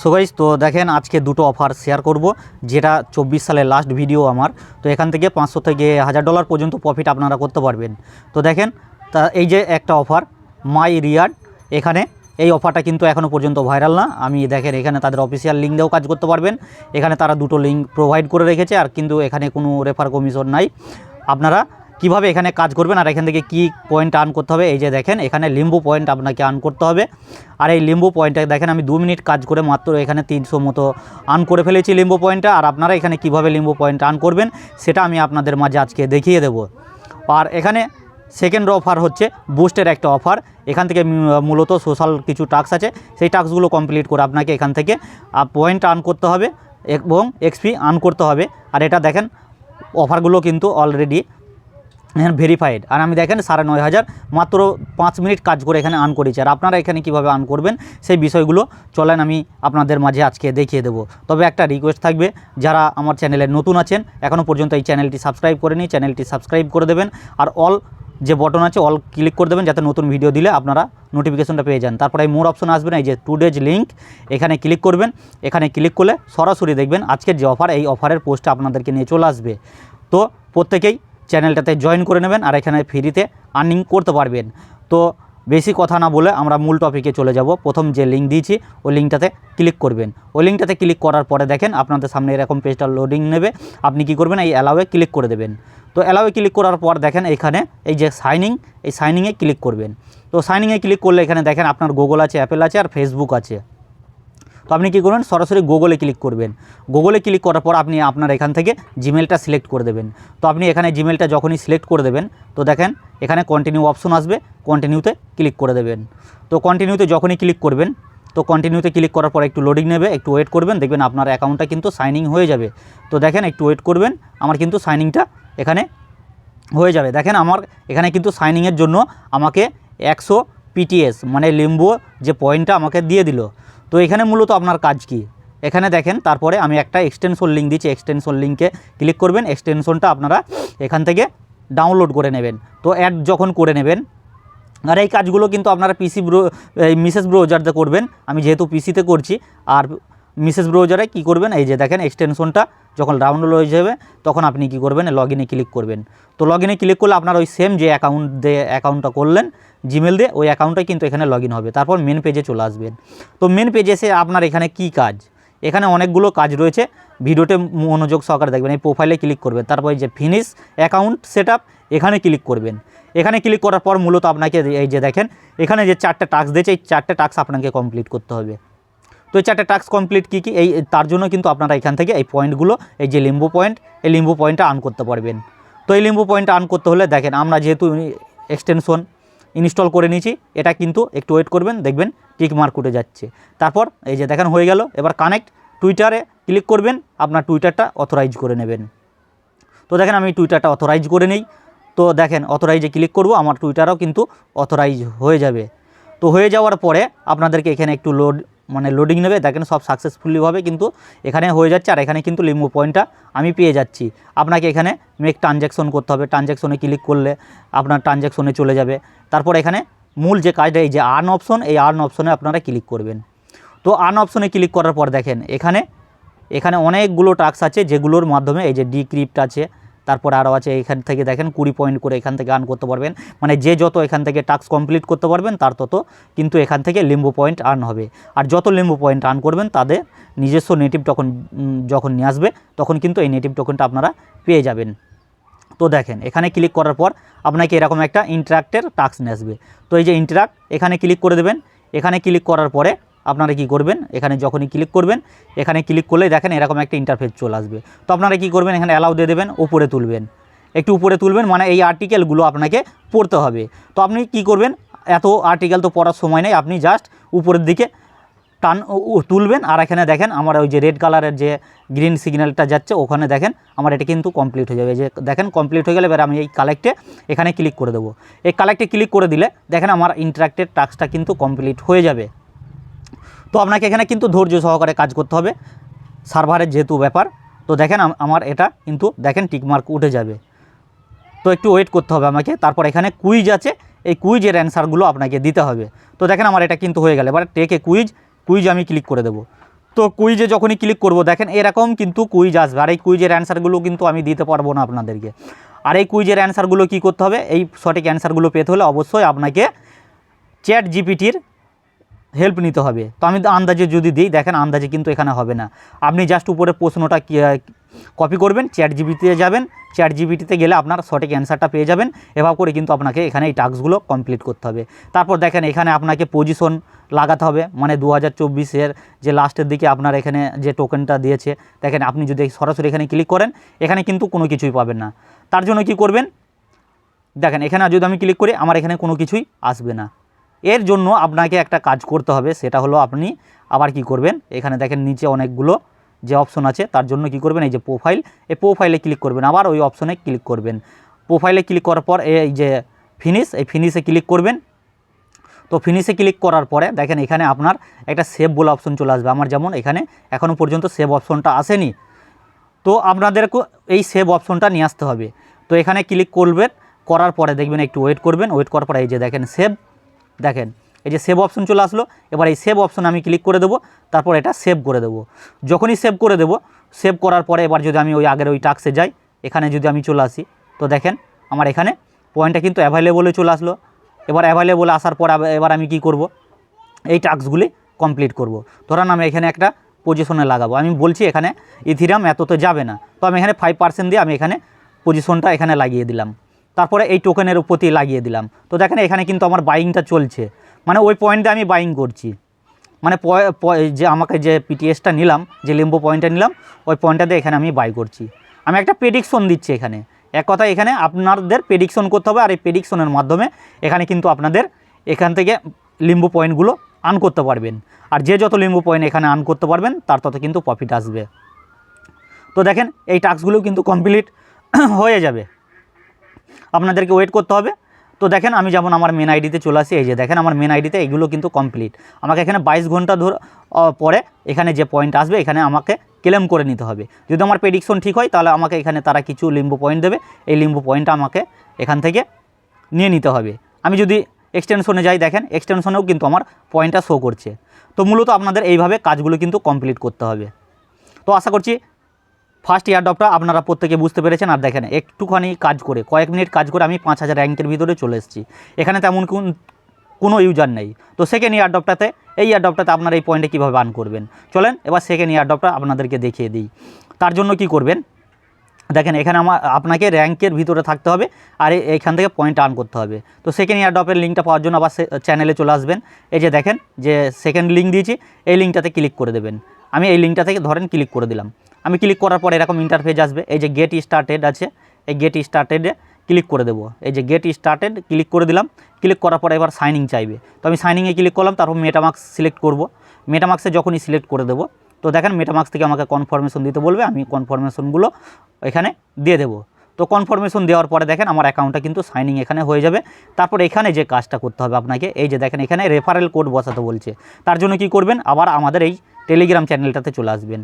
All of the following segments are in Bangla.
সো গাইস, তো দেখেন আজকে দুটো অফার শেয়ার করব, যেটা 24 সালের লাস্ট ভিডিও আমার। তো এখান থেকে 500 থেকে $1000 পর্যন্ত প্রফিট আপনারা করতে পারবেন। তো দেখেন, তা এই যে একটা অফার মাই রিয়ার্ড, এখানে এই অফারটা কিন্তু এখনও পর্যন্ত ভাইরাল না। আমি দেখেন এখানে তাদের অফিসিয়াল লিঙ্ক দিয়েও কাজ করতে পারবেন। এখানে তারা দুটো লিঙ্ক প্রোভাইড করে রেখেছে, আর কিন্তু এখানে কোনো রেফার কমিশন নাই। আপনারা কিভাবে এখানে কাজ করবেন আর এখান থেকে কি পয়েন্ট আর্ন করতে হবে, এই যে দেখেন এখানে লিম্বু পয়েন্ট আপনাকে আর্ন করতে হবে। আর এই লিম্বু পয়েন্টটা দেখেন আমি 2 মিনিট কাজ করে মাত্র এখানে 300 মতো আর্ন করে ফেলেছি লিম্বু পয়েন্টটা। আর আপনারা এখানে কিভাবে লিম্বু পয়েন্ট আর্ন করবেন সেটা আমি আপনাদের মাঝে আজকে দেখিয়ে দেব। আর এখানে সেকেন্ড অফার হচ্ছে বুস্টের একটা অফার। এখান থেকে মূলত সোশ্যাল কিছু টাস্ক আছে, সেই টাস্কগুলো কমপ্লিট করে আপনাকে এখান থেকে পয়েন্ট আর্ন করতে হবে এবং এক্সপি আর্ন করতে হবে। আর এটা দেখেন অফারগুলো কিন্তু অলরেডি ভেরিফাইড। আর আমি দেখেন 9500 মাত্র 5 মিনিট কাজ করে এখানে আর্ন করেছি। আর আপনারা এখানে কীভাবে আর্ন করবেন সেই বিষয়গুলো চলেন আমি আপনাদের মাঝে আজকে দেখিয়ে দেবো। তবে একটা রিকোয়েস্ট থাকবে, যারা আমার চ্যানেলে নতুন আছেন এখনও পর্যন্ত এই চ্যানেলটি সাবস্ক্রাইব করেনি, চ্যানেলটি সাবস্ক্রাইব করে দেবেন। আর অল যে বটন আছে অল ক্লিক করে দেবেন, যাতে নতুন ভিডিও দিলে আপনারা নোটিফিকেশনটা পেয়ে যান। তারপরে এই মোর অপশন আসবেন, এই যে টুডেজ লিঙ্ক, এখানে ক্লিক করবেন। এখানে ক্লিক করলে সরাসরি দেখবেন আজকের যে অফার, এই অফারের পোস্টটা আপনাদেরকে নিয়ে চলে আসবে। তো প্রত্যেকেই চ্যানেলটাতে জয়েন করে নেবেন আর এখানে ফ্রিতে আর্নিং করতে পারবেন। তো বেশি কথা না বলে আমরা মূল টপিকে চলে যাব। প্রথম যে লিঙ্ক দিয়েছি ওই লিঙ্কটাতে ক্লিক করবেন। ওই লিঙ্কটাতে ক্লিক করার পরে দেখেন আপনাদের সামনে এরকম পেজটা লোডিং নেবে। আপনি কি করবেন, এই অ্যালাউয়ে ক্লিক করে দেবেন। তো অ্যালাউয়ে ক্লিক করার পর দেখেন এখানে এই যে সাইনিং, এই সাইনিংয়ে ক্লিক করবেন। তো সাইনিংয়ে ক্লিক করলে এখানে দেখেন আপনার গুগল আছে, অ্যাপেল আছে আর ফেসবুক আছে। তো আপনি কী করবেন, সরাসরি গুগলে ক্লিক করবেন। গুগলে ক্লিক করার পর আপনি আপনার এখান থেকে জিমেলটা সিলেক্ট করে দেবেন। তো আপনি এখানে জিমেলটা যখনই সিলেক্ট করে দেবেন, তো দেখেন এখানে কন্টিনিউ অপশন আসবে, কন্টিনিউতে ক্লিক করে দেবেন। তো কন্টিনিউতে যখনই ক্লিক করবেন, তো কন্টিনিউতে ক্লিক করার পর একটু লোডিং নেবে, একটু ওয়েট করবেন, দেখবেন আপনার অ্যাকাউন্টটা কিন্তু সাইনিং হয়ে যাবে। তো দেখেন একটু ওয়েট করবেন, আমার কিন্তু সাইনিংটা এখানে হয়ে যাবে। দেখেন আমার এখানে কিন্তু সাইনিংয়ের জন্য আমাকে 100 পিটিএস মানে লিম্বু যে পয়েন্টটা আমাকে দিয়ে দিল। তো এখানে মূলত আপনার কাজ কি, এখানে দেখেন তারপরে আমি একটা এক্সটেনশন লিঙ্ক দিচ্ছি, এক্সটেনশন লিঙ্কে ক্লিক করবেন। এক্সটেনশনটা আপনারা এখান থেকে ডাউনলোড করে নেবেন। তো অ্যাড যখন করে নেবেন, আর এই কাজগুলো কিন্তু আপনারা মিসেস ব্রাউজারতে করবেন। আমি যেহেতু পিসিতে করছি, আর মিসেস ব্রাউজারে কী করবেন, এই যে দেখেন এক্সটেনশনটা যখন ডাউনলোড হয়ে যাবে তখন আপনি কি করবেন, লগইনে ক্লিক করবেন। তো লগইনে ক্লিক করলে আপনার ওই সেম যে অ্যাকাউন্টটা করলেন জিমেল দিয়ে, ওই অ্যাকাউন্টটা কিন্তু এখানে লগইন হবে। তারপর মেন পেজে চলে আসবেন। তো মেন পেজে এসে আপনার এখানে কি কাজ, এখানে অনেকগুলো কাজ রয়েছে, ভিডিওতে মনোযোগ সহকারে দেখবেন। এই প্রোফাইলে ক্লিক করবেন, তারপর এই যে ফিনিশ অ্যাকাউন্ট সেটআপ, এখানে ক্লিক করবেন। এখানে ক্লিক করার পর মূলত আপনাকে এই যে দেখেন এখানে যে 4টে টাস্ক দিয়েছে, এই 4টে টাস্ক আপনাকে কমপ্লিট করতে হবে। তো এই 4টে টাস্ক কমপ্লিট কী কী, এই তার জন্য কিন্তু আপনারা এখান থেকে এই পয়েন্টগুলো, এই যে লিম্বু পয়েন্ট, এই লিম্বু পয়েন্টটা আর্ন করতে পারবেন। তো এই লিম্বু পয়েন্টটা আর্ন করতে হলে দেখেন আমরা যেহেতু এক্সটেনশন ইনস্টল করে নিয়েছি, এটা কিন্তু একটু ওয়েট করবেন, দেখবেন টিক মার্ক উঠে যাচ্ছে। তারপর এই যে দেখেন হয়ে গেল। এবার কানেক্ট টুইটারে ক্লিক করবেন, আপনার টুইটারটা অথরাইজ করে নেবেন। তো দেখেন আমি টুইটারটা অথরাইজ করে নিই। তো দেখেন অথরাইজে ক্লিক করব, আমার টুইটারও কিন্তু অথরাইজ হয়ে যাবে। তো হয়ে যাওয়ার পরে আপনাদেরকে এখানে একটু লোডিং নেবে। দেখেন সব সাকসেসফুলিভাবে কিন্তু এখানে হয়ে যাচ্ছে। আর এখানে কিন্তু লিম্বু পয়েন্টটা আমি পেয়ে যাচ্ছি। আপনাকে এখানে মেক ট্রানজ্যাকশন করতে হবে। ট্রানজ্যাকশনে ক্লিক করলে আপনার ট্রানজ্যাকশনে চলে যাবে। তারপর এখানে মূল যে কাজটা, এই যে আর্ন অপশন, এই আর্ন অপশনে আপনারা ক্লিক করবেন। তো আর্ন অপশনে ক্লিক করার পর দেখেন এখানে অনেকগুলো টাস্ক আছে, যেগুলোর মাধ্যমে এই যে ডিক্রিপ্ট আছে, তারপর আরও আছে। এখান থেকে দেখেন 20 পয়েন্ট করে এখান থেকে আর্ন করতে পারবেন। মানে যে যত এখান থেকে টাস্ক কমপ্লিট করতে পারবেন তার তত কিন্তু এখান থেকে লিম্বু পয়েন্ট আর্ন হবে। আর যত লিম্বু পয়েন্ট আর্ন করবেন তাদের নিজস্ব নেটিভ টোকেন যখন নিয়ে আসবে, তখন কিন্তু এই নেটিভ টোকেনটা আপনারা পেয়ে যাবেন। তো দেখেন এখানে ক্লিক করার পর আপনাকে এরকম একটা ইন্টারাক্টের টাস্ক নিয়ে আসবে। তো এই যে ইন্টারাক্ট, এখানে ক্লিক করে দেবেন। এখানে ক্লিক করার পরে আপনারা কি করবেন, এখানে যখনই ক্লিক করবেন, এখানে ক্লিক করলে দেখেন এরকম একটা ইন্টারফেস চলে আসবে। তো আপনারা কি করবেন, এখানে অ্যালাউ দিয়ে দেবেন, উপরে তুলবেন, একটু উপরে তুলবেন, মানে এই আর্টিকেলগুলো আপনাকে পড়তে হবে। তো আপনি কি করবেন, এত আর্টিকেল তো পড়ার সময় নেই, আপনি জাস্ট উপরের দিকে তুলবেন। আর এখানে দেখেন আমার ওই যে রেড কালারের যে গ্রিন সিগন্যালটা যাচ্ছে, ওখানে দেখেন আমার এটা কিন্তু কমপ্লিট হয়ে যাবে। যে দেখেন কমপ্লিট হয়ে গেলে এবার আমি এই কালেক্টে এখানে ক্লিক করে দেবো। এই কালেক্টে ক্লিক করে দিলে দেখেন আমার ইন্টারাক্টেড টাস্কটা কিন্তু কমপ্লিট হয়ে যাবে। তো আপনাকে এখানে কিন্তু ধৈর্য সহকারে কাজ করতে হবে, সার্ভারের যেহেতু ব্যাপার। তো দেখেন আমার এটা কিন্তু দেখেন টিকমার্ক উঠে যাবে। তো একটু ওয়েট করতে হবে আমাকে। তারপর এখানে কুইজ আছে, এই কুইজের অ্যান্সারগুলো আপনাকে দিতে হবে। তো দেখেন আমার এটা কিন্তু হয়ে গেল। এবার টেক এ কুইজ আমি ক্লিক করে দেবো। তো কুইজে যখনই ক্লিক করব দেখেন এরকম কিন্তু কুইজ আসবে, আর এই কুইজের অ্যান্সারগুলো কিন্তু আমি দিতে পারবো না আপনাদেরকে। আর এই কুইজের অ্যান্সারগুলো কী করতে হবে, এই সঠিক অ্যান্সারগুলো পেতে হলে অবশ্যই আপনাকে চ্যাট জিপিটির হেল্প নিতে হবে। তো আমি আন্দাজে যদি দিই, দেখেন আন্দাজে কিন্তু এখানে হবে না। আপনি জাস্ট উপরে প্রশ্নটা কপি করবেন, চ্যাট জিপিটিতে যাবেন, চ্যাট জিপিটিতে গেলে আপনার সঠিক অ্যান্সারটা পেয়ে যাবেন। এভাবে করে কিন্তু আপনাকে এখানে এই টাস্কগুলো কমপ্লিট করতে হবে। তারপর দেখেন এখানে আপনাকে পজিশন লাগাতে হবে, মানে 2024-এর যে লাস্টের দিকে আপনার এখানে যে টোকেনটা দিয়েছে, দেখেন আপনি যদি সরাসরি এখানে ক্লিক করেন এখানে কিন্তু কোনো কিছুই পাবেন না। তার জন্য কি করবেন, দেখেন এখানে যদি আমি ক্লিক করি আমার এখানে কোনো কিছুই আসবে না। এর জন্য আপনাকে একটা কাজ করতে হবে, সেটা হলো আপনি আবার কি করবেন, এখানে দেখেন নিচে অনেকগুলো যে অপশন আছে, তার জন্য কি করবেন, এই যে প্রোফাইল, এই প্রোফাইলে ক্লিক করবেন, আবার ওই অপশনে ক্লিক করবেন। প্রোফাইলে ক্লিক করার পর এই যে ফিনিশ, এই ফিনিশে ক্লিক করবেন। তো ফিনিশে ক্লিক করার পরে দেখেন এখানে আপনার একটা সেভ বলে অপশন চলে আসবে। আমার যেমন এখানে এখনও পর্যন্ত সেভ অপশনটা আসেনি, তো আপনাদেরকে এই সেভ অপশনটা নিয়ে আসতে হবে। তো এখানে ক্লিক করবেন, করার পরে দেখবেন একটু ওয়েট করবেন, ওয়েট করার পরে এই যে দেখেন সেভ, দেখেন এই যে সেভ অপশন চলে আসলো। এবার এই সেভ অপশন আমি ক্লিক করে দেবো, তারপর এটা সেভ করে দেবো। যখনই সেভ করে দেবো, সেভ করার পরে এবার যদি আমি ওই আগের ওই টাস্কে যাই, এখানে যদি আমি চলে আসি, তো দেখেন আমার এখানে পয়েন্টটা কিন্তু অ্যাভেলেবলে চলে আসলো। এবার অ্যাভেলেবল আসার পর এবার আমি কি করব, এই টাস্কগুলি কমপ্লিট করব। ধরান আমি এখানে একটা পজিশনে লাগাবো, আমি বলছি এখানে ইথিরিয়াম এততে যাবে না, তো আমি এখানে 5% দিয়ে আমি এখানে পজিশনটা এখানে লাগিয়ে দিলাম, তারপরে এই টোকেনের প্রতি লাগিয়ে দিলাম। তো দেখেন এখানে কিন্তু আমার বাইংটা চলছে, মানে ওই পয়েন্টে আমি বাইং করছি, মানে যে আমাকে যে পিটিএসটা নিলাম, যে লিম্বো পয়েন্টটা নিলাম, ওই পয়েন্টটাতে এখানে আমি বাই করছি। আমি একটা প্রেডিকশন দিচ্ছি এখানে, এক কথা এখানে আপনাদের প্রেডিকশন করতে হবে, আর এই প্রেডিকশনের মাধ্যমে এখানে কিন্তু আপনাদের এখান থেকে লিম্বো পয়েন্টগুলো আর্ন করতে পারবেন। আর যে যত লিম্বো পয়েন্ট এখানে আর্ন করতে পারবেন তার তত কিন্তু প্রফিট আসবে। তো দেখেন এই টাস্কগুলো কিন্তু কমপ্লিট হয়ে যাবে, আপনাদেরকে ওয়েট করতে হবে। তো দেখেন আমি যেমন আমার মেন আইডিতে চলে আসি, এই যে দেখেন আমার মেন আইডিতে এইগুলো কিন্তু কমপ্লিট। আমাকে এখানে 22 ঘন্টা পরে এখানে যে পয়েন্ট আসবে এখানে আমাকে ক্লেম করে নিতে হবে। যদি আমার প্রেডিকশন ঠিক হয় তাহলে আমাকে এখানে তারা কিছু লিম্বো পয়েন্ট দেবে, এই লিম্বো পয়েন্টটা আমাকে এখান থেকে নিয়ে নিতে হবে। আমি যদি এক্সটেনশনে যাই, দেখেন এক্সটেনশনেও কিন্তু আমার পয়েন্টটা শো করছে। তো মূলত আপনাদের এইভাবে কাজগুলো কিন্তু কমপ্লিট করতে হবে। তো আশা করছি ফার্স্ট এয়ারড্রপটা আপনারা প্রত্যেকে বুঝতে পেরেছেন। আর দেখেন একটুখানি কাজ করে, কয়েক মিনিট কাজ করে আমি 5000 র্যাঙ্কের ভিতরে চলে এসেছি। এখানে তেমন কোনো ইউজার নেই। তো সেকেন্ড এয়ারড্রপটাতে, এই এয়ারড্রপটাতে আপনারা এই পয়েন্টে কীভাবে আর্ন করবেন, চলেন এবার সেকেন্ড এয়ারড্রপটা আপনাদেরকে দেখিয়ে দিই। তার জন্য কি করবেন, দেখেন এখানে আপনাকে র্যাঙ্কের ভিতরে থাকতে হবে, আর এইখান থেকে পয়েন্ট আর্ন করতে হবে। তো সেকেন্ড এয়ারড্রপের লিঙ্কটা পাওয়ার জন্য আবার চ্যানেলে চলে আসবেন। এই যে দেখেন যে সেকেন্ড লিঙ্ক দিয়েছি, এই লিঙ্কটাতে ক্লিক করে দেবেন। আমি এই লিঙ্কটা থেকে ধরেন ক্লিক করে দিলাম। আমি ক্লিক করার পর এরকম ইন্টারফেস আসবে, এই যে গেট স্টার্টেড আছে, এই গেট স্টার্টেডে ক্লিক করে দেবো। এই যে গেট স্টার্টেড ক্লিক করে দিলাম। ক্লিক করার পর এবার সাইনিং চাইবে, তো আমি সাইনিংয়ে ক্লিক করলাম, তারপর মেটামাস্ক সিলেক্ট করব। মেটামাস্কে যখনই সিলেক্ট করে দেবো, তো দেখেন মেটামাস্ক থেকে আমাকে কনফার্মেশন দিতে বলবে, আমি কনফার্মেশনগুলো এখানে দিয়ে দেবো। তো কনফার্মেশন দেওয়ার পরে দেখেন আমার অ্যাকাউন্টটা কিন্তু সাইনিং এখানে হয়ে যাবে। তারপর এখানে যে কাজটা করতে হবে আপনাকে, এই যে দেখেন এখানে রেফারেল কোড বসাতে বলছে। তার জন্য কি করবেন, আবার আমাদের এই টেলিগ্রাম চ্যানেলটাতে চলে আসবেন।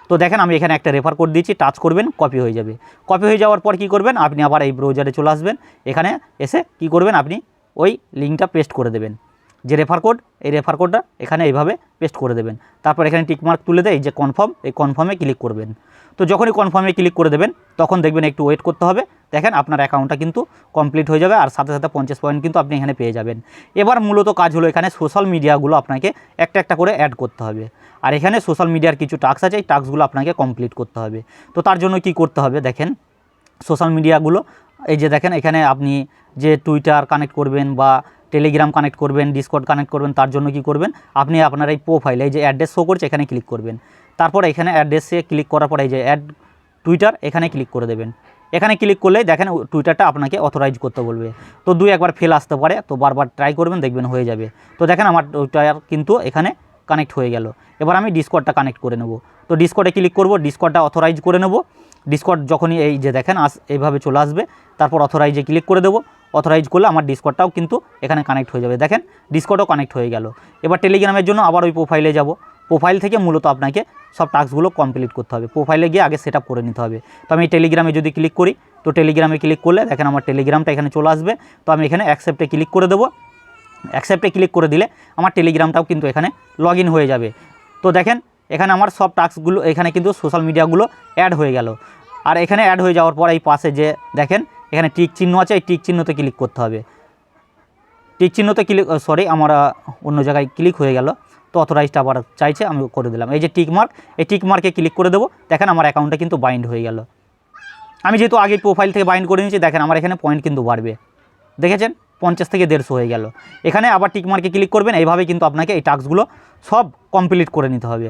তো দেখেন আমি এখানে একটা রেফার কোড দিয়েছি, টাচ করবেন, কপি হয়ে যাবে। কপি হয়ে যাওয়ার পর কি করবেন, আপনি আবার এই ব্রাউজারে চলে আসবেন। এখানে এসে কি করবেন, আপনি ওই লিঙ্কটা পেস্ট করে দেবেন, যে রেফার কোড, এই রেফার কোডটা এখানে এইভাবে পেস্ট করে দেবেন। তারপর এখানে টিকমার্ক তুলে দেয়, এই যে কনফার্ম, এই কনফার্মে ক্লিক করবেন। তো যখনই কনফার্মে ক্লিক করে দেবেন তখন দেখবেন একটু ওয়েট করতে হবে। দেখেন আপনার অ্যাকাউন্টটা কিন্তু কমপ্লিট হয়ে যাবে, আর সাথে সাথে 50 পয়েন্ট কিন্তু আপনি এখানে পেয়ে যাবেন। এবার মূলত কাজ হলো এখানে সোশ্যাল মিডিয়াগুলো আপনাকে একটা একটা করে অ্যাড করতে হবে, আর এখানে সোশ্যাল মিডিয়ার কিছু টাস্ক আছে, এই টাস্কগুলো আপনাকে কমপ্লিট করতে হবে। তো তার জন্য কি করতে হবে, দেখেন সোশ্যাল মিডিয়াগুলো, এই যে দেখেন এখানে আপনি যে টুইটার কানেক্ট করবেন বা টেলিগ্রাম কানেক্ট করবেন, ডিসকর্ড কানেক্ট করবেন, তার জন্য কি করবেন, আপনি আপনার এই প্রোফাইলে এই যে অ্যাড্রেস শো করছে এখানে ক্লিক করবেন। তারপর এখানে অ্যাড্রেসে ক্লিক করার পরে এই যে অ্যাড টুইটার এখানে ক্লিক করে দেবেন। এখানে ক্লিক করলেই দেখেন টুইটারটা আপনাকে অথরাইজ করতে বলবে। তো একবার ফেল আসতে পারে, তো বারবার ট্রাই করবেন, দেখবেন হয়ে যাবে। তো দেখেন আমার টুইটার কিন্তু এখানে কানেক্ট হয়ে গেল। এবার আমি ডিসকর্ডটা কানেক্ট করে নেব। তো ডিসকর্ডে ক্লিক করব, ডিসকর্ডটা অথরাইজ করে নেব। ডিসকর্ড যখনই এই যে দেখেন এইভাবে চলে আসবে, তারপর অথরাইজে ক্লিক করে দেবো। অথরাইজ করলে আমার ডিসকর্ডটাও কিন্তু এখানে কানেক্ট হয়ে যাবে। দেখেন ডিসকর্ডও কানেক্ট হয়ে গেল। এবার টেলিগ্রামের জন্য আবার ওই প্রোফাইলে যাব। প্রোফাইল থেকে মূলত আপনাকে সব টাস্কগুলো কমপ্লিট করতে হবে, প্রোফাইলে গিয়ে আগে সেট আপ করে নিতে হবে। তো আমি টেলিগ্রামে যদি ক্লিক করি, তো টেলিগ্রামে ক্লিক করলে দেখেন আমার টেলিগ্রামটা এখানে চলে আসবে। তো আমি এখানে অ্যাকসেপ্টে ক্লিক করে দেবো। অ্যাকসেপ্টে ক্লিক করে দিলে আমার টেলিগ্রামটাও কিন্তু এখানে লগ ইন হয়ে যাবে। তো দেখেন এখানে আমার সব টাস্কগুলো এখানে কিন্তু সোশ্যাল মিডিয়াগুলো অ্যাড হয়ে গেল। আর এখানে অ্যাড হয়ে যাওয়ার পর এই পাশে যে দেখেন এখানে টিক চিহ্ন আছে, এই টিক চিহ্নতে ক্লিক করতে হবে। টিক চিহ্নতে ক্লিক আমরা অন্য জায়গায় ক্লিক হয়ে গেল, তো অথরাইজটা আবার চাইছে, আমি করে দিলাম। এই যে টিক মার্ক, এই টিক মার্কে ক্লিক করে দেবো। দেখেন আমার অ্যাকাউন্টটা কিন্তু বাইন্ড হয়ে গেল। আমি যেহেতু আগে প্রোফাইল থেকে বাইন্ড করে নিয়েছি, দেখেন আমার এখানে পয়েন্ট কিন্তু বাড়বে, দেখেছেন 50 থেকে 150 হয়ে গেল। এখানে আবার টিক মার্কে ক্লিক করবেন। এইভাবে কিন্তু আপনাকে এই টাস্কগুলো সব কমপ্লিট করে নিতে হবে।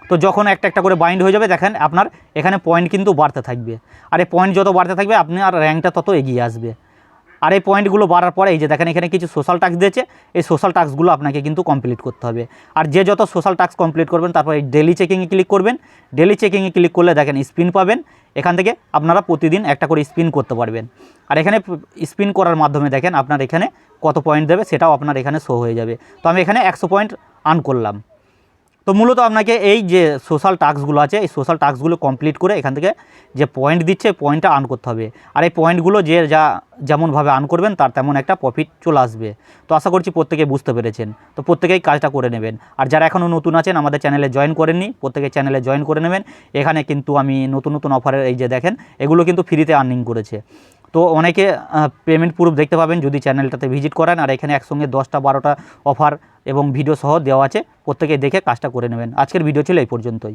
তো যখন একটা একটা করে বাইন্ড হয়ে যাবে, দেখেন আপনার এখানে পয়েন্ট কিন্তু বাড়তে থাকবে। আর এই পয়েন্ট যত বাড়তে থাকবে আপনার র্যাঙ্কটা তত এগিয়ে আসবে। আর এই পয়েন্টগুলো বাড়ার পরে এই যে দেখেন এখানে কিছু সোশ্যাল টাস্ক দিয়েছে, এই সোশ্যাল টাস্কগুলো আপনাকে কিন্তু কমপ্লিট করতে হবে। আর যে যত সোশ্যাল টাস্ক কমপ্লিট করবেন, তারপর এই ডেলি চেকিংয়ে ক্লিক করবেন। ডেলি চেকিংয়ে ক্লিক করলে দেখেন স্পিন পাবেন। এখান থেকে আপনারা প্রতিদিন একটা করে স্পিন করতে পারবেন। আর এখানে স্পিন করার মাধ্যমে দেখেন আপনার এখানে কত পয়েন্ট দেবে সেটাও আপনার এখানে শো হয়ে যাবে। তো আমি এখানে 100 পয়েন্ট আর্ন করলাম। তো মূলত আপনাকে এই যে সোশ্যাল টাস্কগুলো আছে, এই সোশ্যাল টাস্কগুলো কমপ্লিট করে এখান থেকে যে পয়েন্ট দিচ্ছে পয়েন্টটা আর্ন করতে হবে। আর এই পয়েন্টগুলো যে যেমনভাবে আর্ন করবেন তার তেমন একটা প্রফিট চলে আসবে। তো আশা করছি প্রত্যেকে বুঝতে পেরেছেন। তো প্রত্যেকেই কাজটা করে নেবেন। আর যারা এখনও নতুন আছেন আমাদের চ্যানেলে জয়েন করেননি, প্রত্যেকে চ্যানেলে জয়েন করে নেবেন। এখানে কিন্তু আমি নতুন নতুন অফারের এই যে দেখেন এগুলো কিন্তু ফ্রিতে আর্নিং করেছে। তো অনেকে পেমেন্ট প্রুফ দেখতে পাবেন যদি চ্যানেলটাতে ভিজিট করেন। আর এখানে একসঙ্গে 10টা 12টা অফার এবং ভিডিও সহ দেওয়া আছে, প্রত্যেকে দেখে কাজটা করে নেবেন। আজকের ভিডিও ছিল এই পর্যন্তই।